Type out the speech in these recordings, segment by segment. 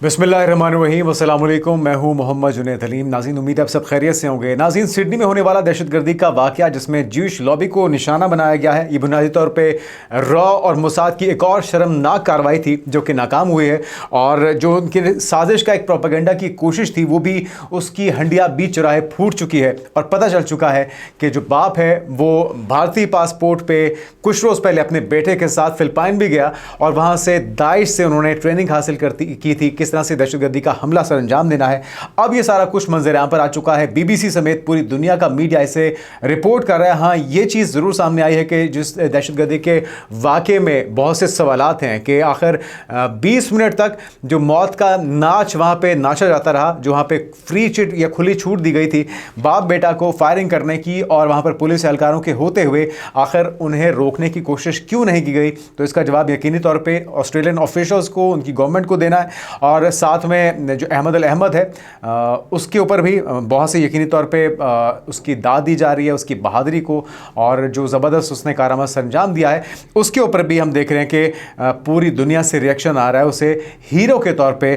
बिस्मिल्लाहिर्रहमानिर्रहीम अस्सलाम वालेकुम। मैं हूं मोहम्मद जुनैद हलीम। नाज़रीन, उम्मीद है आप सब खैरियत से होंगे। नाज़रीन, सिडनी में होने वाला दहशतगर्दी का वाक़या जिसमें ज्यूश लॉबी को निशाना बनाया गया है, ये बुनियादी तौर पे रॉ और मोसाद की एक और शर्मनाक कार्रवाई थी जो कि नाकाम हुई है, और जो उनकी साजिश का एक प्रोपेगेंडा की कोशिश थी वो भी उसकी हंडिया बीच चौराहे फूट चुकी है। और पता चल चुका है कि जो बाप है वो भारतीय पासपोर्ट पर कुछ रोज़ पहले अपने बेटे के साथ फिलिपाइन भी गया और वहाँ से दाइश से उन्होंने ट्रेनिंग हासिल की थी किस तरह से दहशतगर्दी का हमला सर अंजाम देना है। अब ये सारा कुछ मंजर आम पर आ चुका है। बीबीसी समेत पूरी दुनिया का मीडिया इसे रिपोर्ट कर रहा है। हाँ, ये चीज़ ज़रूर सामने आई है कि जिस दहशतगर्दी के वाक़े में बहुत से सवालात हैं कि आखिर 20 मिनट तक जो मौत का नाच वहाँ पे नाचा जाता रहा, जो वहाँ पे फ्री चिट या खुली छूट दी गई थी बाप बेटा को फायरिंग करने की, और वहाँ पर पुलिस एहलकारों के होते हुए आखिर उन्हें रोकने की कोशिश क्यों नहीं की गई, तो इसका जवाब यकीनी तौर पर ऑस्ट्रेलियन ऑफिशल्स को, उनकी गवर्नमेंट को देना है। और साथ में जो अहमद अल अहमद है उसके ऊपर भी बहुत से यकीनी तौर पे उसकी दाद दी जा रही है, उसकी बहादुरी को, और जो ज़बरदस्त उसने कारनामा अंजाम दिया है उसके ऊपर भी हम देख रहे हैं कि पूरी दुनिया से रिएक्शन आ रहा है। उसे हीरो के तौर पे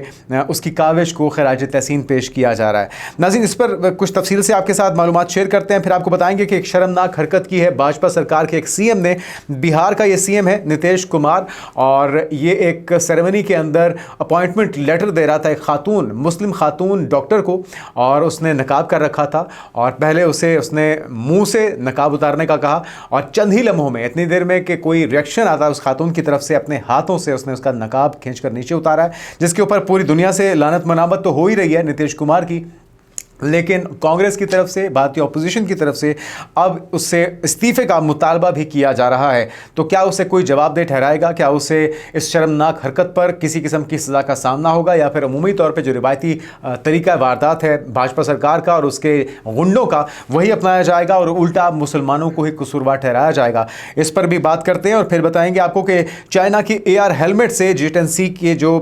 उसकी काविश को खराज तहसीन पेश किया जा रहा है। नाज़रीन, इस पर कुछ तफसील से आपके साथ मालूमात शेयर करते हैं, फिर आपको बताएंगे कि एक शर्मनाक हरकत की है भाजपा सरकार के एक सीएम ने। बिहार का ये सीएम है नीतीश कुमार, और ये एक सेरेमनी के अंदर अपॉइंटमेंट लेटर दे रहा था एक खातून, मुस्लिम खातून डॉक्टर को, और उसने नकाब कर रखा था, और पहले उसने मुंह से नकाब उतारने का कहा, और चंद ही लम्हों में, इतनी देर में कि कोई रिएक्शन आता उस खातून की तरफ से, अपने हाथों से उसने उसका नकाब खींचकर नीचे उतारा है, जिसके ऊपर पूरी दुनिया से लानत मनामत तो हो ही रही है नीतीश कुमार की। लेकिन कांग्रेस की तरफ से, भारतीय अपोजिशन की तरफ से अब उससे इस्तीफे का मुतालबा भी किया जा रहा है। तो क्या उसे कोई जवाबदेह ठहराएगा? क्या उसे इस शर्मनाक हरकत पर किसी किस्म की सज़ा का सामना होगा, या फिर अमूमी तौर पे जो रिवायती तरीका वारदात है भाजपा सरकार का और उसके गुंडों का वही अपनाया जाएगा और उल्टा मुसलमानों को ही कसूरवार ठहराया जाएगा? इस पर भी बात करते हैं और फिर बताएंगे आपको कि चाइना की AR हेलमेट से G10C की जो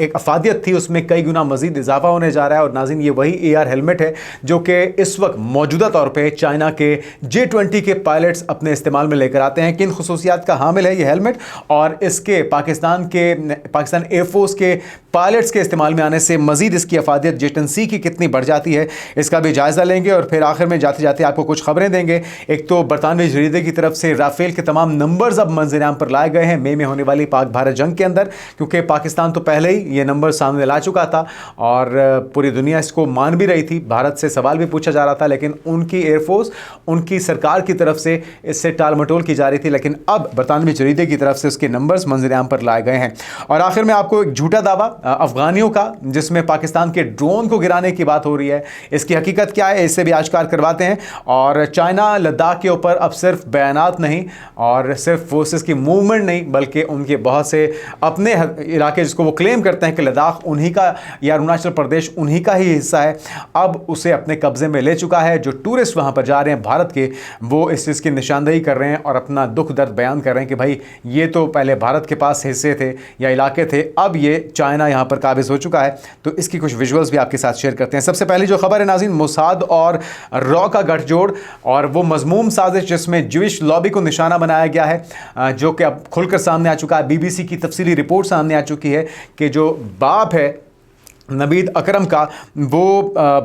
एक अफादियत थी उसमें कई गुना मज़ीद इजाफा होने जा रहा है। और नाज़रीन, ये वही AR हेलमेट है जो कि इस वक्त मौजूदा तौर पे चाइना के J20 के पायलट्स अपने इस्तेमाल में लेकर आते हैं। किन खुसूसियात का हामिल है ये हेलमेट, और इसके पाकिस्तान एयरफोर्स के पायलट्स के इस्तेमाल में आने से मजीद इसकी अफादियत J10C की कितनी बढ़ जाती है, इसका भी जायज़ा लेंगे। और फिर आखिर में जाते जाते आपको कुछ खबरें देंगे। एक तो बरतानवी जरीदे की तरफ से राफेल के तमाम नंबर्स अब मंजर-ए-आम पर लाए गए हैं मई में होने वाली पाक भारत जंग के अंदर, क्योंकि पाकिस्तान तो पहले ही ये नंबर सामने ला चुका था और पूरी दुनिया इसको मान भी रही थी। भारत से सवाल भी पूछा जा रहा था, लेकिन उनकी एयरफोर्स, उनकी सरकार की तरफ से इससे टाल मटोल की जा रही थी। लेकिन अब बरतानवी जरीदे की तरफ से उसके नंबर्स मंजर-ए-आम पर लाए गए हैं। और आखिर में आपको एक झूठा दावा अफगानियों का, जिसमें पाकिस्तान के ड्रोन को गिराने की बात हो रही है, इसकी हकीकत क्या है इससे भी आश्कार करवाते हैं। और चाइना लद्दाख के ऊपर अब सिर्फ बयानात नहीं और सिर्फ फोर्सेस की मूवमेंट नहीं, बल्कि उनके बहुत से अपने इलाके जिसको वो क्लेम करते हैं कि लद्दाख उन्हीं का या अरुणाचल प्रदेश उन्हीं का ही हिस्सा है, अब उसे अपने कब्जे में ले चुका है। जो टूरिस्ट वहाँ पर जा रहे हैं भारत के, वो इस चीज़ की निशानदेही कर रहे हैं और अपना दुख दर्द बयान कर रहे हैं कि भाई ये तो पहले भारत के पास हिस्से थे या इलाके थे, अब ये चाइना यहाँ पर काबिज हो चुका है। तो इसकी कुछ विजुअल्स भी आपके साथ शेयर करते हैं। सबसे पहली जो खबर है नाज़रीन, मोसाद और रॉ का गठजोड़ और वो मजमूम साजिश जिसमें ज्यूश लॉबी को निशाना बनाया गया है, जो कि अब खुलकर सामने आ चुका है। बीबीसी की तफसीली रिपोर्ट सामने आ चुकी है कि जो बाप है नबीद अकरम का, वो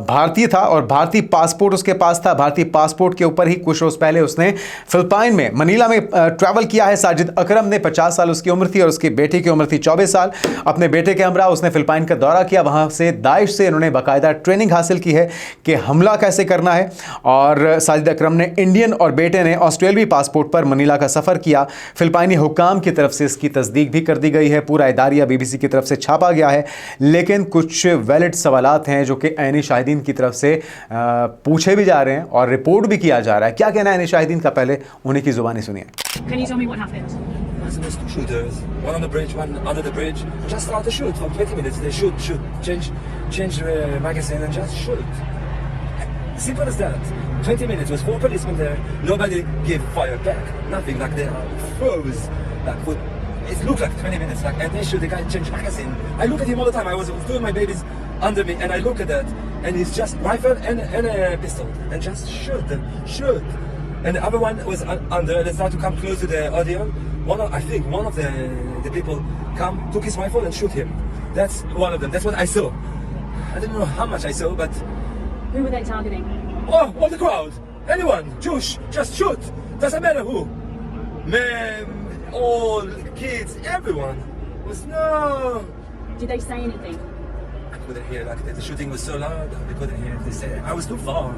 भारतीय था और भारतीय पासपोर्ट उसके पास था। भारतीय पासपोर्ट के ऊपर ही कुछ रोज़ पहले उसने फिलिपाइन में, मनीला में ट्रैवल किया है। साजिद अकरम ने 50 साल उसकी उम्र थी और उसकी बेटी की उम्र थी 24 साल। अपने बेटे के हमरा उसने फिलिपाइन का दौरा किया, वहाँ से दाइश से इन्होंने बाकायदा ट्रेनिंग हासिल की है कि हमला कैसे करना है। और साजिद अकरम ने इंडियन और बेटे ने ऑस्ट्रेलियाई पासपोर्ट पर मनीला का सफ़र किया। फिलिपाइनी हुक्काम की तरफ से इसकी तस्दीक भी कर दी गई है। पूरा इदारिया बीबीसी की तरफ से छापा गया है, लेकिन कुछ वैलिड सवालात हैं जो कि ऐनी शाहिदीन की तरफ से पूछे भी जा रहे हैं और रिपोर्ट भी किया जा रहा है। क्या कहना है ऐनी शाहिदीन का, पहले उन्हीं की जुबानी सुनिए। Can you tell me what happened? Two shooters, one on the bridge, one under the bridge. Just start to shoot for 20 minutes. They shoot, change magazine and just shoot. Simple as that. 20 minutes with 4 policemen there. Nobody gave fire back. Nothing, like they froze. Like what? It looked like 20 minutes, like, and they shoot the guy change magazine. I look at him all the time. I was doing my babies under me, and I look at that, and he's just rifle and a pistol, and just shoot. And the other one was under. They started to come close to the audio. I think one of the people took his rifle and shoot him. That's one of them. That's what I saw. I don't know how much I saw, but Who were they targeting? all the crowd, anyone, Jewish, just shoot. Doesn't matter who. Men, all kids, everyone. Was no. Did they say anything? I couldn't hear. Like the shooting was so loud, I couldn't hear. They said I was too far.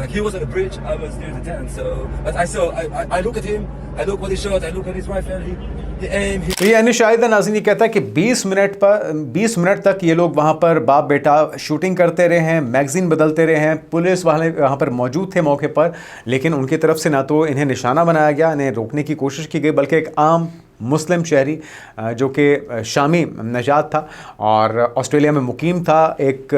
He was on the bridge. I was near the tent. So, but I saw. I look at him. I look what he shot. I look at his rifle. He aimed. तो ये अन्य शाहिद नाज़रीन ये कहता है कि 20 minute तक ये लोग वहाँ पर बाप बेटा शूटिंग करते रहे हैं, मैगज़ीन बदलते रहे हैं, पुलिस वाले वहाँ पर मौजूद थे मौके पर, लेकिन उनकी तरफ से ना तो इन्हें निशाना बनाया गया, इन्हें रोकने की कोशिश की गई, बल्कि एक आम मुस्लिम शहरी जो कि शामी नजात था और ऑस्ट्रेलिया में मुकीम था, एक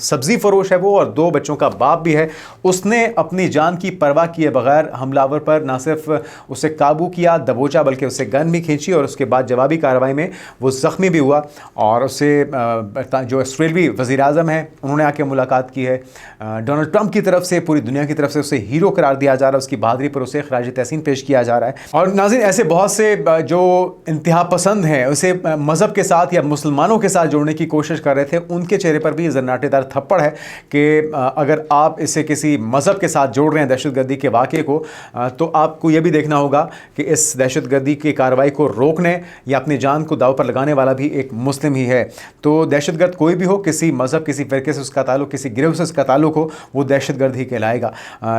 सब्ज़ी फ़रोश है वो और 2 बच्चों का बाप भी है, उसने अपनी जान की परवाह किए बगैर हमलावर पर ना सिर्फ उसे काबू किया, दबोचा, बल्कि उससे गन भी खींची और उसके बाद जवाबी कार्रवाई में वो ज़ख्मी भी हुआ और उससे जो ऑस्ट्रेलवी वज़ीर-ए-आज़म हैं उन्होंने आके मुलाकात की है। डोनाल्ड ट्रंप की तरफ से, पूरी दुनिया की तरफ से उसे हीरो करार दिया जा रहा है, उसकी बहादुरी पर उसे ख़राज तहसीन पेश किया जा रहा है। और नाज़रीन ऐसे बहुत से जो इंतहा पसंद हैं, उसे मज़हब के साथ या मुसलमानों के साथ जोड़ने की कोशिश कर रहे थे, उनके चेहरे पर भी ज़न्नाटेदार थप्पड़ है कि अगर आप इसे किसी मज़हब के साथ जोड़ रहे हैं दहशतगर्दी के वाक़े को, तो आपको यह भी देखना होगा कि इस दहशतगर्दी की कार्रवाई को रोकने या अपनी जान को दाव पर लगाने वाला भी एक मुस्लिम ही है। तो दहशतगर्द कोई भी हो, किसी मज़हब, किसी फ़िरके से उसका ताल्लुक़, किसी गिरोह से उसका ताल्लुक़ हो, वो दहशतगर्द ही कहलाएगा।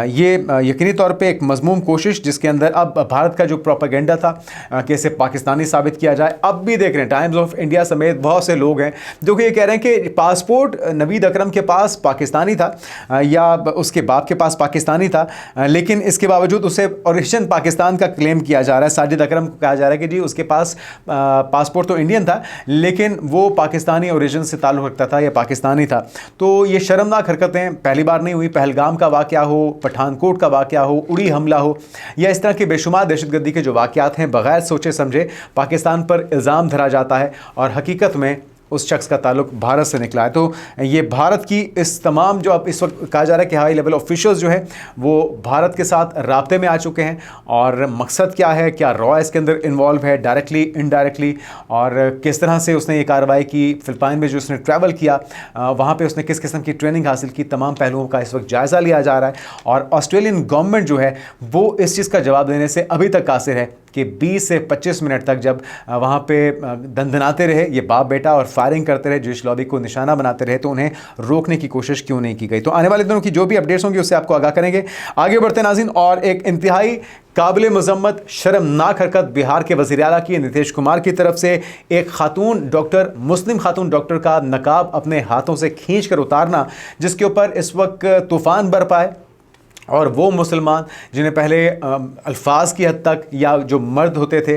ये यकीनी तौर पर एक मज़मूम कोशिश जिसके अंदर अब भारत का जो प्रोपेगेंडा था कि इसे पाकिस्तानी साबित किया जाए, अब भी देख रहे हैं टाइम्स ऑफ इंडिया समेत बहुत से लोग हैं जो कि ये कह रहे हैं कि पासपोर्ट नवीद अकरम के पास पाकिस्तानी था या उसके बाप के पास पाकिस्तानी था, लेकिन इसके बावजूद उसे ओरिजिन पाकिस्तान का क्लेम किया जा रहा है। साजिद अकरम को कहा जा रहा है कि जी उसके पास पासपोर्ट तो इंडियन था लेकिन वो पाकिस्तानी ओरिजिन से ताल्लुक़ रखता था या पाकिस्तानी था। तो ये शर्मनाक हरकतें पहली बार नहीं हुई। पहलगाम का वाक़या हो, पठानकोट का वाक़या हो, उड़ी हमला हो या इस तरह के बेशुमार दहशतगर्दी के जो वाक़यात हैं, बग़ैर सोचे समझे पाकिस्तान पर इल्ज़ाम धरा जाता है और हकीकत में उस शख्स का ताल्लुक भारत से निकला है। तो ये भारत की इस तमाम जो अब इस वक्त कहा जा रहा है कि हाई लेवल ऑफिशियल्स जो हैं वो भारत के साथ राब्ते में आ चुके हैं और मकसद क्या है, क्या रॉ इसके अंदर इन्वॉल्व है डायरेक्टली इनडायरेक्टली, और किस तरह से उसने ये कार्रवाई की, फ़िलिपाइन में जो उसने ट्रैवल किया वहाँ पे उसने किस किस्म की ट्रेनिंग हासिल की, तमाम पहलुओं का इस वक्त जायज़ा लिया जा रहा है। और ऑस्ट्रेलियन गवर्नमेंट जो है वो इस चीज़ का जवाब देने से अभी तक कासिर है कि 20 से 25 मिनट तक जब वहाँ पे दंदनाते रहे ये बाप बेटा और फायरिंग करते रहे, ज्यूइश लॉबी को निशाना बनाते रहे, तो उन्हें रोकने की कोशिश क्यों नहीं की गई। तो आने वाले दिनों की जो भी अपडेट्स होंगी उससे आपको आगाह करेंगे। आगे बढ़ते नाज़रीन, और एक इंतहाई काबिल मजम्मत शर्मनाक हरकत बिहार के वज़ीर आला की नीतीश कुमार की तरफ से। एक खातून डॉक्टर, मुस्लिम खातून डॉक्टर का नकाब अपने हाथों से खींच कर उतारना, जिसके ऊपर इस वक्त तूफ़ान बरपा है। और वो मुसलमान जिन्हें पहले अल्फाज की हद तक या जो मर्द होते थे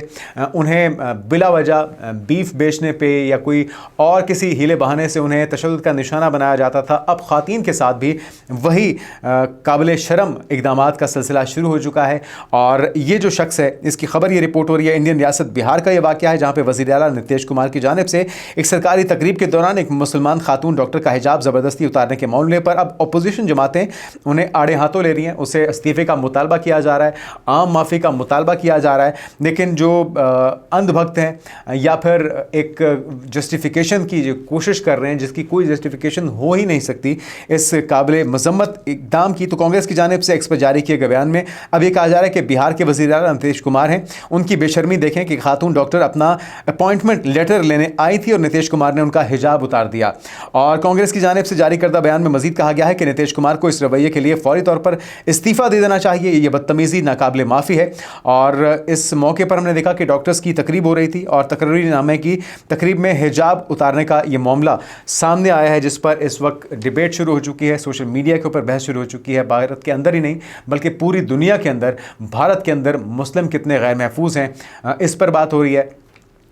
उन्हें बिला वजह बीफ बेचने पे या कोई और किसी हीले बहाने से उन्हें तशद्दुद का निशाना बनाया जाता था, अब ख़वातीन के साथ भी वही काबिल शर्म इक़दामात का सिलसिला शुरू हो चुका है। और ये जो शख्स है, इसकी खबर ये रिपोर्ट हो रही है इंडियन रियासत बिहार का ये वाक़या है, जहाँ पर वज़ीर आला नीतीश कुमार की जानिब से एक सरकारी तकरीब के दौरान एक मुसलमान खातून डॉक्टर का हिजाब ज़बरदस्ती उतारने के मामले पर अब अपोजिशन जमातें उन्हें आड़े हाथों ले, उसे इस्तीफे का मुतालबा किया जा रहा है, आम माफ़ी का मुतालबा किया जा रहा है। लेकिन जो अंधभक्त हैं या फिर एक जस्टिफिकेशन की जो कोशिश कर रहे हैं जिसकी कोई जस्टिफिकेशन हो ही नहीं सकती इस काबिल मजम्मत इक़दाम की, तो कांग्रेस की जानिब से एक्स पर जारी किए गए बयान में अब ये कहा जा रहा है कि बिहार के वज़ीर आला नीतीश कुमार हैं, उनकी बेशर्मी देखें कि खातून डॉक्टर अपना अपॉइंटमेंट लेटर लेने आई थी और नीतीश कुमार ने उनका हिजाब उतार दिया। और कांग्रेस की जानिब से जारी करदा बयान में मज़ीद कहा गया है कि नीतीश कुमार को इस रवैये के लिए फौरी तौर पर इस्तीफ़ा दे देना चाहिए, ये बदतमीज़ी नाकाबिले माफ़ी है। और इस मौके पर हमने देखा कि डॉक्टर्स की तकरीब हो रही थी और तकरीरनामे की तकरीब में हिजाब उतारने का ये मामला सामने आया है, जिस पर इस वक्त डिबेट शुरू हो चुकी है, सोशल मीडिया के ऊपर बहस शुरू हो चुकी है। भारत के अंदर ही नहीं बल्कि पूरी दुनिया के अंदर भारत के अंदर मुस्लिम कितने गैर महफूज हैं, इस पर बात हो रही है।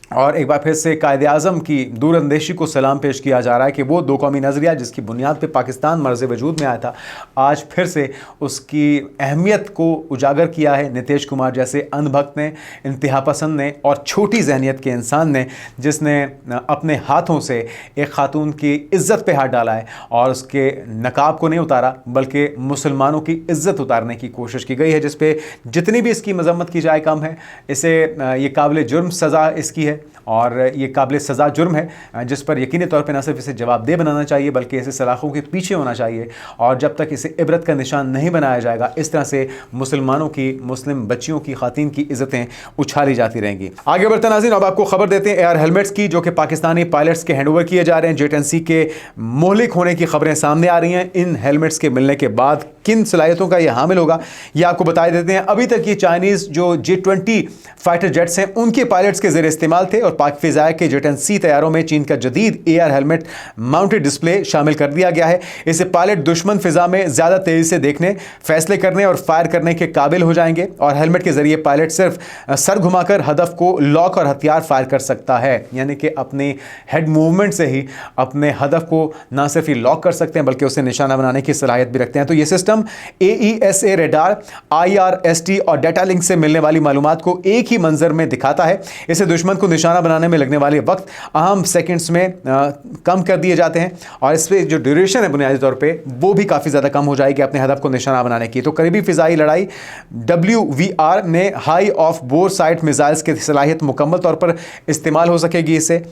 और एक बार फिर से कायद-ए-आज़म की दूरअंदेशी को सलाम पेश किया जा रहा है कि वो दो कौमी नज़रिया जिसकी बुनियाद पे पाकिस्तान मर्ज़ वजूद में आया था, आज फिर से उसकी अहमियत को उजागर किया है नीतीश कुमार जैसे अंधभक्त ने, इंतहा पसंद ने और छोटी जहनीत के इंसान ने, जिसने अपने हाथों से एक खातून की इज़्ज़त पे हाथ डाला है और उसके नकाब को नहीं उतारा बल्कि मुसलमानों की इज़्ज़त उतारने की कोशिश की गई है, जिस पे जितनी भी इसकी मजम्मत की जाए कम है। इसे ये काबिल जुर्म सज़ा इसकी है है और ये काबिल सज़ा जुर्म है जिस पर यकीनी तौर पर न सिर्फ इसे जवाबदेह बनाना चाहिए बल्कि इसे सलाखों के पीछे होना चाहिए। और जब तक इसे इबरत का निशान नहीं बनाया जाएगा, इस तरह से मुसलमानों की, मुस्लिम बच्चियों की, खातीन की इज़्ज़तें उछाली जाती रहेंगी। आगे बढ़ते नाज़रीन, अब आपको खबर देते हैं एयर हेलमेट्स की, जो कि पाकिस्तानी पायलट्स के हैंडओवर किए जा रहे हैं। जेट एंड सी के मोहलिक होने की खबरें सामने आ रही हैं। इन हेलमेट्स के मिलने के बाद किन सलाहियतों का यह हामिल होगा, यह आपको बता देते हैं। अभी तक ये चाइनीज़ जो J-20 फाइटर जेट्स हैं उनके पायलट्स के ज़रिए इस्तेमाल थे और पाक फ़िज़ाया के जेट एंड सी तैयारों में चीन का जदीद एयर हेलमेट माउंटेड डिस्प्ले शामिल कर दिया गया है। इससे पायलट दुश्मन फ़िज़ा में ज़्यादा तेज़ी से देखने, फैसले करने और फायर करने के काबिल हो जाएंगे। और हेलमेट के ज़रिए पायलट सिर्फ सर घुमाकर हदफ को लॉक और हथियार फायर कर सकता है, यानी कि अपने हेड मूवमेंट से ही अपने हदफ को ना सिर्फ ही लॉक कर सकते हैं बल्कि उसे निशाना बनाने की सलाहियत भी रखते हैं। तो ये सिस्टम AESA रेडार, IRST और डेटा लिंक से मिलने वाली मालूमात को एक ही मंजर में दिखाता है। इसे दुश्मन को निशाना बनाने में लगने वाले वक्त अहम सेकंड्स में कम कर दिए जाते हैं और इस पर जो ड्यूरेशन है बुनियादी तौर पे वो भी काफ़ी ज़्यादा कम हो जाएगी अपने हदफ को निशाना बनाने की। तो करीबी फ़िज़ाई लड़ाई WVR ने high of bore site missiles की सलाहियत मुकम्मल तौर पर इस्तेमाल हो सकेगी इससे।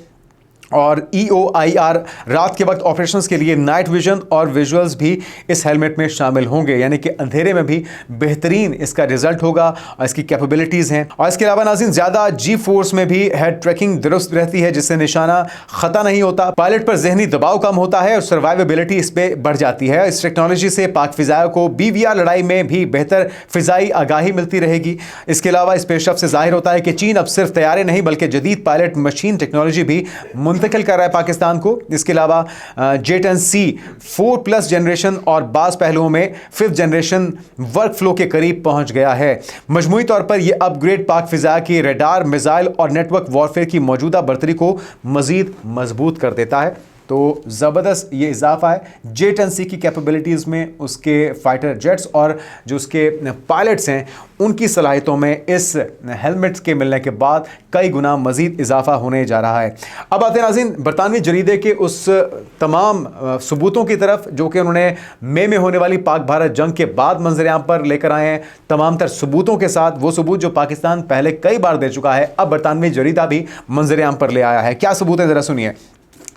और EOIR रात के वक्त ऑपरेशंस के लिए नाइट विजन और विजुअल्स भी इस हेलमेट में शामिल होंगे, यानी कि अंधेरे में भी बेहतरीन इसका रिजल्ट होगा और इसकी कैपेबिलिटीज़ हैं। और इसके अलावा नाज़रीन ज़्यादा G फोर्स में भी हेड ट्रैकिंग दुरुस्त रहती है जिससे निशाना ख़ता नहीं होता, पायलट पर जहनी दबाव कम होता है और सर्वाइवेबिलिटी इस पर बढ़ जाती है। इस टेक्नोलॉजी से पाक फ़िज़ाया को BVR लड़ाई में भी बेहतर फ़िज़ाई आगाही मिलती रहेगी। इसके अलावा इस पेशरफ से जाहिर होता है कि चीन अब सिर्फ तैयारे नहीं बल्कि जदीद पायलट मशीन टेक्नोलॉजी भी मुंतकिल कर रहा है पाकिस्तान को। इसके अलावा जेट एंड सी 4+ जनरेशन और बाज़ पहलुओं में 5th जनरेशन वर्क फ्लो के करीब पहुंच गया है। मजमूई तौर पर यह अपग्रेड पाक फ़िज़ा की रडार, मिसाइल और नेटवर्क वॉरफेयर की मौजूदा बर्तरी को मज़ीद मजबूत कर देता है। तो ज़बरदस्त ये इजाफा है जेट एंड सी की कैपेबिलिटीज़ में, उसके फाइटर जेट्स और जो उसके पायलट्स हैं उनकी सलाहियतों में इस हेलमेट्स के मिलने के बाद कई गुना मज़ीद इजाफा होने जा रहा है। अब आते हैं नाज़रीन बरतानवी जरीदे के उस तमाम सबूतों की तरफ जो कि उन्होंने मई में होने वाली पाक भारत जंग के बाद मंजर-ए-आम पर लेकर आए हैं, तमाम तर सबूतों के साथ। वो सबूत जो पाकिस्तान पहले कई बार दे चुका है, अब बरतानवी जरीदा भी मंजर-ए-आम पर ले आया है। क्या सबूत है ज़रा सुनिए।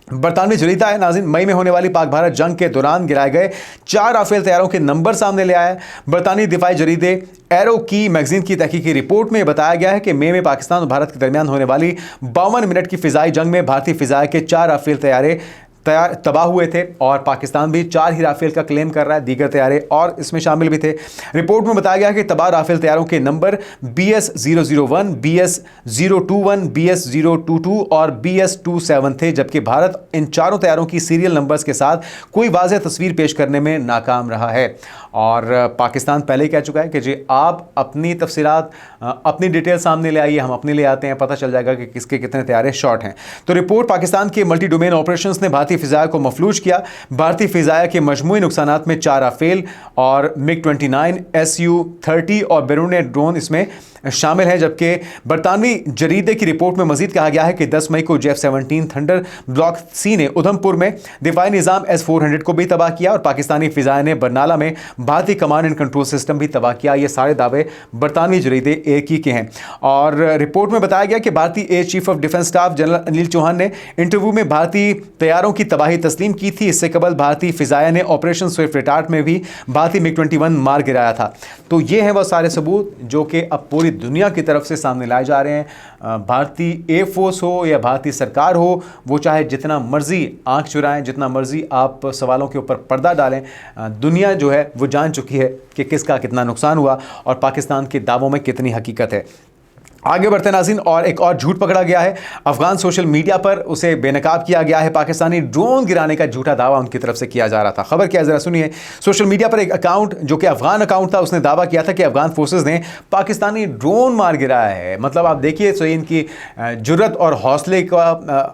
बरतानवी जरीदा है नाज़रीन, मई में होने वाली पाक भारत जंग के दौरान गिराए गए 4 राफेल तैयारों के नंबर सामने ले आया है। बरतानवी दिफाई जरीदे एरो की मैगजीन की तहकीकी रिपोर्ट में बताया गया है कि मई में पाकिस्तान और भारत के दरमियान होने वाली 52 मिनट की फ़िज़ाई जंग में भारतीय फ़िज़ाया के 4 राफेल तैयारे तबाह हुए थे और पाकिस्तान भी 4 ही राफेल का क्लेम कर रहा है, दीगर तैयारे और इसमें शामिल भी थे। रिपोर्ट में बताया गया कि तबाह राफेल तैयारों के नंबर BS-001, BS-021, BS-022 और BS-27 थे, जबकि भारत इन चारों तैयारों की सीरियल नंबर्स के साथ कोई वाज़ेह तस्वीर पेश करने में नाकाम रहा है। और पाकिस्तान पहले ही कह चुका है कि जी आप अपनी तफसीलात, अपनी डिटेल सामने ले आइए, हम अपने ले आते हैं, पता चल जाएगा कि किसके कितने तैयारे शॉर्ट हैं। तो रिपोर्ट पाकिस्तान के मल्टी डोमेन ऑपरेशंस ने भारतीय फ़िज़ाया को मफलूज किया। भारतीय फ़िज़ाया के मजमूई नुकसानात में 4 राफेल और MiG-29, Su-30 और बेरूने ड्रोन इसमें शामिल हैं, जबकि बरतानवी जरीदे की रिपोर्ट में मजीद कहा गया है कि 10 मई को J-17 थंडर ब्लॉक C ने उधमपुर में दिफाई निज़ाम S-400 को भी तबाह किया और पाकिस्तानी फ़िज़ाया ने बरनाला में भारतीय कमांड एंड कंट्रोल सिस्टम भी तबाह किया। ये सारे दावे बरतानवी जरीदे एक ही के हैं। और रिपोर्ट में बताया गया कि भारतीय air chief of defence staff general Anil Chauhan ने इंटरव्यू में भारतीय तैयारों की तबाही तस्लीम की थी। इससे कबल भारतीय फ़िज़ाया ने ऑपरेशन स्विफ्ट रिटार्ट में भी भारतीय MiG-21 मार गिराया था। तो ये हैं वह सारे सबूत जो कि अब पूरी दुनिया की तरफ से सामने लाए जा रहे हैं। भारतीय एयरफोर्स हो या भारतीय सरकार हो, वो चाहे जितना मर्जी आंख चुराएं, जितना मर्जी आप सवालों के ऊपर पर्दा डालें, दुनिया जो है वो जान चुकी है कि किसका कितना नुकसान हुआ और पाकिस्तान के दावों में कितनी हकीकत है। आगे बढ़ते नाज़रीन, और एक और झूठ पकड़ा गया है। अफगान सोशल मीडिया पर उसे बेनकाब किया गया है। पाकिस्तानी ड्रोन गिराने का झूठा दावा उनकी तरफ से किया जा रहा था। खबर क्या है ज़रा सुनिए। सोशल मीडिया पर एक अकाउंट जो कि अफगान अकाउंट था, उसने दावा किया था कि अफगान फोर्सेस ने पाकिस्तानी ड्रोन मार गिराया है। मतलब आप देखिए तो इनकी जुर्रत और हौसले का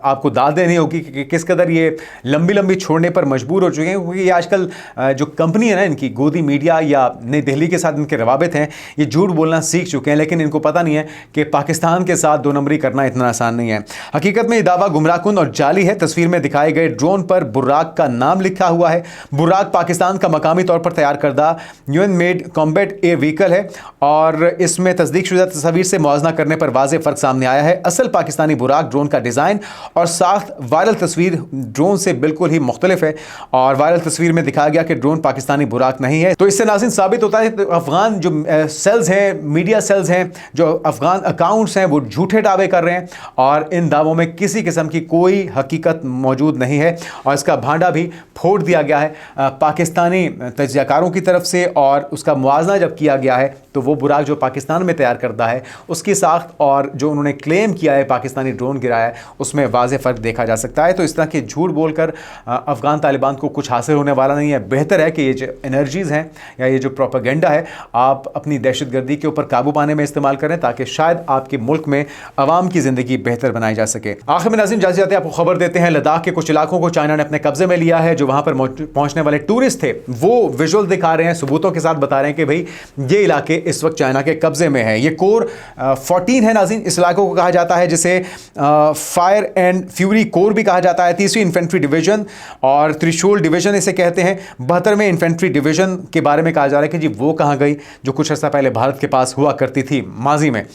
आपको दाद देनी होगी कि किस कदर ये लंबी लंबी छोड़ने पर मजबूर हो चुके हैं, क्योंकि ये आजकल जो कंपनी है ना इनकी, गोदी मीडिया या नई दिल्ली के साथ इनके रवाबित हैं, ये झूठ बोलना सीख चुके हैं। लेकिन इनको पता नहीं है कि कि पाकिस्तान के साथ दो नंबरी करना इतना आसान नहीं है। हकीकत में ये दावा गुमराहकुन और जाली है। तस्वीर में दिखाए गए ड्रोन पर बुर्राक का नाम लिखा हुआ है। बुर्राक पाकिस्तान का मकामी तौर पर तैयार करदा यूएन मेड कॉम्बैट ए व्हीकल है और इसमें तस्दीकशुदा तस्वीर से मुआवजा करने पर वाज़ेह फ़र्क सामने आया है। असल पाकिस्तानी बुराक ड्रोन का डिज़ाइन और साख्त वायरल तस्वीर ड्रोन से बिल्कुल ही मुख्तलिफ है और वायरल तस्वीर में दिखाया गया कि ड्रोन पाकिस्तानी बुराक नहीं है। तो इससे नाज़रीन साबित होता है कि अफगान जो सेल्स हैं, मीडिया सेल्स हैं, जो अफगान अकाउंट्स हैं, वो झूठे दावे कर रहे हैं और इन दावों में किसी किस्म की कोई हकीकत मौजूद नहीं है और इसका भांडा भी फोड़ दिया गया है पाकिस्तानी तज्ज़ियाकारों की तरफ से। और उसका मुआवजा जब किया गया है तो वो बुराक जो पाकिस्तान में तैयार करता है उसकी साख्त और जो उन्होंने क्लेम किया है पाकिस्तानी ड्रोन गिराया है उसमें वाज़ेह फ़र्क देखा जा सकता है। तो इस तरह के झूठ बोलकर अफ़गान तालिबान को कुछ हासिल होने वाला नहीं है। बेहतर है कि ये जो एनर्जीज़ हैं या ये जो प्रोपेगेंडा है आप अपनी दहशतगर्दी के ऊपर काबू पाने में इस्तेमाल करें ताकि शायद आपके मुल्क में अवाम की ज़िंदगी बेहतर बनाई जा सके। आखिर में नाज़रीन जाते जाते आपको खबर देते हैं, लद्दाख के कुछ इलाकों को चाइना ने अपने कब्जे में लिया है। जो वहाँ पर पहुँचने वाले टूरिस्ट थे वो विजुअल दिखा रहे हैं, सबूतों के साथ बता रहे हैं कि भाई ये इलाके इस वक्त चाइना के कब्जे में है। ये कोर 14 है नाज़रीन, इस इलाकों को कहा जाता है जिसे फायर एंड फ्यूरी कोर भी कहा जाता है। 30वीं इन्फेंट्री डिवीजन और त्रिशूल डिवीजन इसे कहते हैं। 72वें इन्फेंट्री डिवीजन के बारे में कहा जा रहा है कि जी वो कहाँ गई जो कुछ अर्सा पहले भारत के पास हुआ करती थी माजी में।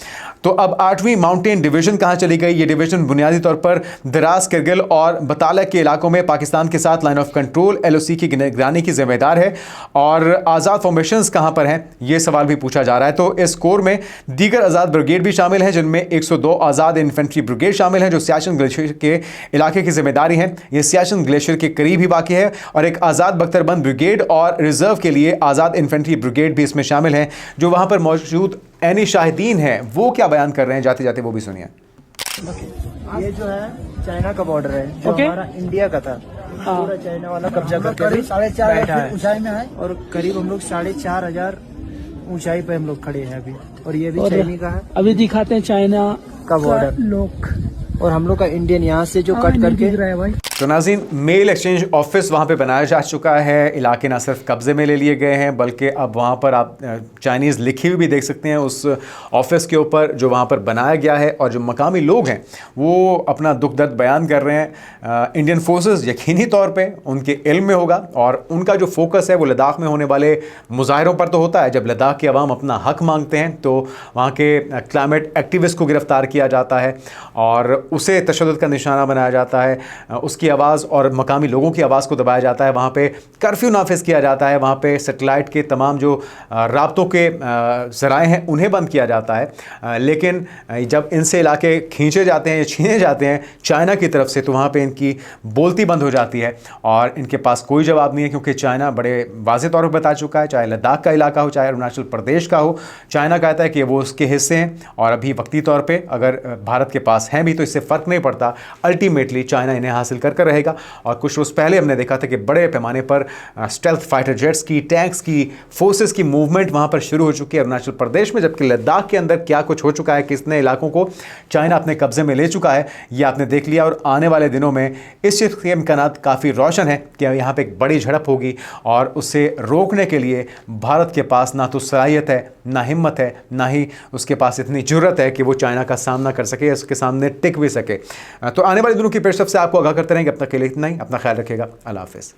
तो अब 8वीं माउंटेन डिवीजन कहाँ चली गई? ये डिवीजन बुनियादी तौर पर दराज, करगिल और बतालक के इलाकों में पाकिस्तान के साथ लाइन ऑफ कंट्रोल LOC की निगरानी की जिम्मेदार है। और आज़ाद फॉर्मेशंस कहाँ पर हैं ये सवाल भी पूछा जा रहा है। तो इस कोर में दीगर आज़ाद ब्रिगेड भी शामिल हैं जिनमें 102 आज़ाद इन्फेंट्री ब्रिगेड शामिल हैं जो सियाचिन ग्लेशियर के इलाके की जिम्मेदारी है। ये सियाचिन ग्लेशियर के करीब ही वाक़ है और एक आज़ाद बख्तरबंद ब्रिगेड और रिजर्व के लिए आज़ाद इन्फेंट्री ब्रिगेड भी इसमें शामिल हैं। जो वहाँ पर मौजूद ऐनी शाहिदीन हैं वो क्या बयान कर रहे हैं, जाते जाते वो भी सुनिए। ये जो है चाइना का बॉर्डर है जो हमारा इंडिया का था। पूरा चाइना वाला कब्जा करके अभी 4,500 ऊंचाई में है और करीब हम लोग 4,500 ऊंचाई पे हम लोग खड़े हैं अभी। और ये भी चाइनी का है, अभी दिखाते हैं चाइना का बॉर्डर लोग और हम लोग का इंडियन यहाँ से जो कट करके रहा है भाई। तो नाज़रीन मेल एक्सचेंज ऑफिस वहाँ पे बनाया जा चुका है। इलाके ना सिर्फ कब्ज़े में ले लिए गए हैं बल्कि अब वहाँ पर आप चाइनीज़ लिखी हुई भी देख सकते हैं उस ऑफिस के ऊपर जो वहाँ पर बनाया गया है। और जो मकामी लोग हैं वो अपना दुख दर्द बयान कर रहे हैं। इंडियन फोर्सेस यकीनी तौर पे उनके इल्म में होगा और उनका जो फोकस है वो लद्दाख में होने वाले मुजाहरों पर तो होता है। जब लद्दाख के अवाम अपना हक मांगते हैं तो वहाँ के क्लाइमेट एक्टिविस्ट को गिरफ्तार किया जाता है और उसे तशद्दुद का निशाना बनाया जाता है। उसकी आवाज़ और मकामी लोगों की आवाज़ को दबाया जाता है। वहाँ पे कर्फ्यू नाफिज किया जाता है। वहाँ पे सेटेलाइट के तमाम जो राब्तों के ज़राए हैं उन्हें बंद किया जाता है। लेकिन जब इनसे इलाके खींचे जाते हैं या छीने जाते हैं चाइना की तरफ से तो वहाँ पे इनकी बोलती बंद हो जाती है और इनके पास कोई जवाब नहीं है क्योंकि चाइना बड़े वाज़ेह तौर पर बता चुका है, चाहे लद्दाख का इलाका हो चाहे अरुणाचल प्रदेश का हो, चाइना कहता है कि वो उसके हिस्से हैं और अभी वक्ती तौर पर अगर भारत के पास हैं भी तो इससे फ़र्क नहीं पड़ता। अल्टीमेटली चाइना इन्हें हासिल कर रहेगा। और कुछ रोज़ पहले हमने देखा था कि बड़े पैमाने पर स्टेल्थ फाइटर जेट्स की, टैंक्स की, फोर्सेस की मूवमेंट वहाँ पर शुरू हो चुकी है अरुणाचल प्रदेश में। जबकि लद्दाख के अंदर क्या कुछ हो चुका है, कितने इलाकों को चाइना अपने कब्जे में ले चुका है ये आपने देख लिया। और आने वाले दिनों में इस चीज़ के इम्कानात काफ़ी रोशन है कि यहाँ पर एक बड़ी झड़प होगी और उसे रोकने के लिए भारत के पास ना तो सलाहियत है, ना हिम्मत है, ना ही उसके पास इतनी जुर्रत है कि वो चाइना का सामना कर सके, उसके सामने टिक भी सके। तो आने वाले दिनों की पेशरफ से आपको आगाह करते रहेंगे। अब तक के लिए इतना ही, अपना ख्याल रखिएगा। अल्लाह हाफ़िज़।